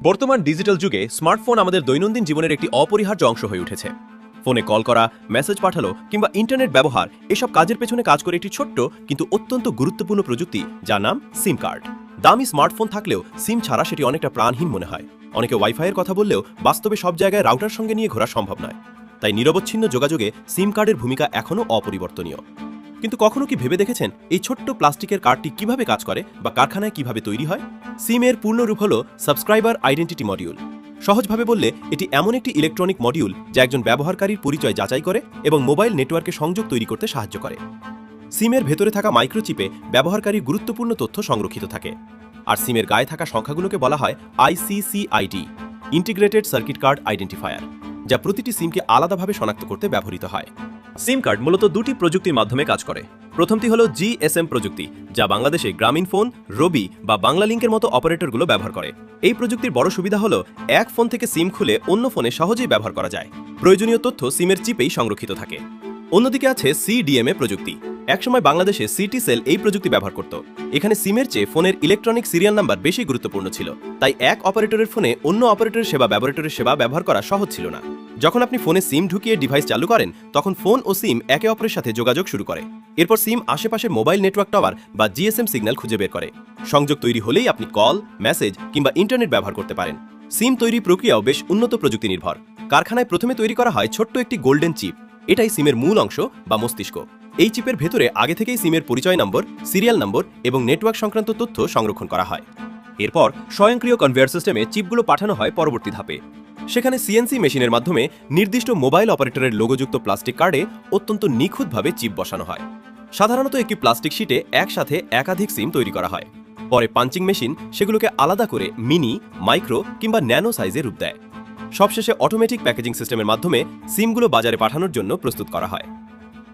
বর্তমান ডিজিটাল যুগে স্মার্টফোন আমাদের দৈনন্দিন জীবনের একটি অপরিহার্য অংশ হয়ে উঠেছে। ফোনে কল করা, মেসেজ পাঠানো কিংবা ইন্টারনেট ব্যবহার এসব কাজের পেছনে কাজ করে একটি ছোট্ট কিন্তু অত্যন্ত গুরুত্বপূর্ণ প্রযুক্তি, যার নাম সিম কার্ড। দামি স্মার্টফোন থাকলেও সিম ছাড়া সেটি অনেকটা প্রাণহীন মনে হয়। অনেকে ওয়াইফাইয়ের কথা বললেও বাস্তবে সব জায়গায় রাউটার সঙ্গে নিয়ে ঘোরা সম্ভব নয়। তাই নিরবচ্ছিন্ন যোগাযোগে সিম কার্ডের ভূমিকা এখনও অপরিবর্তনীয়। কিন্তু কখনো কি ভেবে দেখেছেন এই ছোট্ট প্লাস্টিকের কার্ডটি কিভাবে কাজ করে বা কারখানায় কিভাবে তৈরি হয়? সিমের পূর্ণরূপ হল সাবস্ক্রাইবার আইডেন্টিটি মডিউল। সহজভাবে বললে এটি এমন একটি ইলেকট্রনিক মডিউল যা একজন ব্যবহারকারীর পরিচয় যাচাই করে এবং মোবাইল নেটওয়ার্কে সংযোগ তৈরি করতে সাহায্য করে। সিমের ভেতরে থাকা মাইক্রোচিপে ব্যবহারকারীর গুরুত্বপূর্ণ তথ্য সংরক্ষিত থাকে। আর সিমের গায়ে থাকা সংখ্যাগুলোকে বলা হয় আইসিসিআইডি, ইন্টিগ্রেটেড সার্কিট কার্ড আইডেন্টিফায়ার, যা প্রতিটি সিমকে আলাদাভাবে শনাক্ত করতে ব্যবহৃত হয়। সিম কার্ড মূলত দুটি প্রযুক্তির মাধ্যমে কাজ করে। প্রথমটি হল জিএসএম প্রযুক্তি, যা বাংলাদেশে গ্রামীণ ফোন, রবি বা বাংলা লিঙ্কের মতো অপারেটরগুলো ব্যবহার করে। এই প্রযুক্তির বড় সুবিধা হল এক ফোন থেকে সিম খুলে অন্য ফোনে সহজেই ব্যবহার করা যায়। প্রয়োজনীয় তথ্য সিমের চিপেই সংরক্ষিত থাকে। অন্যদিকে আছে সিডিএমএ প্রযুক্তি। একসময় বাংলাদেশে সিটি সেল এই প্রযুক্তি ব্যবহার করত। এখানে সিমের চেয়ে ফোনের ইলেকট্রনিক সিরিয়াল নাম্বার বেশি গুরুত্বপূর্ণ ছিল, তাই এক অপারেটরের ফোনে অন্য অপারেটরের সেবা ব্যবহার করা সহজ ছিল না। যখন আপনি ফোনে সিম ঢুকিয়ে ডিভাইস চালু করেন, তখন ফোন ও সিম একে অপরের সাথে যোগাযোগ শুরু করে। এরপর সিম আশেপাশে মোবাইল নেটওয়ার্ক টাওয়ার বা জিএসএম সিগন্যাল খুঁজে বের করে। সংযোগ তৈরি হলেই আপনি কল, মেসেজ কিংবা ইন্টারনেট ব্যবহার করতে পারেন। সিম তৈরি প্রক্রিয়াও বেশ উন্নত প্রযুক্তি নির্ভর। কারখানায় প্রথমে তৈরি করা হয় ছোট্ট একটি গোল্ডেন চিপ। এটাই সিমের মূল অংশ বা মস্তিষ্ক। এই চিপের ভেতরে আগে থেকেই সিমের পরিচয় নম্বর, সিরিয়াল নম্বর এবং নেটওয়ার্ক সংক্রান্ত তথ্য সংরক্ষণ করা হয়। এরপর স্বয়ংক্রিয় কনভেয়ার সিস্টেমে চিপগুলো পাঠানো হয় পরবর্তী ধাপে। সেখানে সিএনসি মেশিনের মাধ্যমে নির্দিষ্ট মোবাইল অপারেটরের লোগোযুক্ত প্লাস্টিক কার্ডে অত্যন্ত নিখুঁতভাবে চিপ বসানো হয়। সাধারণত একটি প্লাস্টিক শিটে একসাথে একাধিক সিম তৈরি করা হয়। পরে পাঞ্চিং মেশিন সেগুলোকে আলাদা করে মিনি, মাইক্রো কিংবা ন্যানো সাইজে রূপ দেয়। সবশেষে অটোমেটিক প্যাকেজিং সিস্টেমের মাধ্যমে সিমগুলো বাজারে পাঠানোর জন্য প্রস্তুত করা হয়।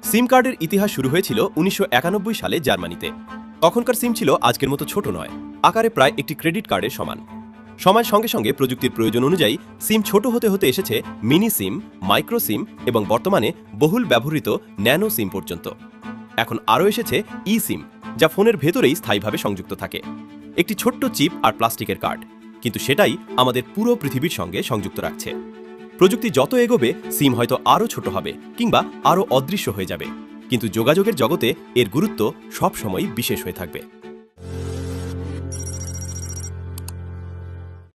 সিম কার্ডের ইতিহাস শুরু হয়েছিল 1991 সালে জার্মানিতে। তখনকার সিম ছিল আজকের মতো ছোট নয়, আকারে প্রায় একটি ক্রেডিট কার্ডের সমান। সময়ের সঙ্গে সঙ্গে প্রযুক্তির প্রয়োজন অনুযায়ী সিম ছোট হতে হতে এসেছে মিনি সিম, মাইক্রো সিম এবং বর্তমানে বহুল ব্যবহৃত ন্যানো সিম পর্যন্ত। এখন আরও এসেছে ই সিম, যা ফোনের ভেতরেই স্থায়ীভাবে সংযুক্ত থাকে। একটি ছোট্ট চিপ আর প্লাস্টিকের কার্ড, কিন্তু সেটাই আমাদের পুরো পৃথিবীর সঙ্গে সংযুক্ত রাখছে। প্রযুক্তি যত এগোবে সিম হয়তো আরও ছোট হবে কিংবা আরও অদৃশ্য হয়ে যাবে, কিন্তু যোগাযোগের জগতে এর গুরুত্ব সবসময়ই বিশেষ হয়ে থাকবে।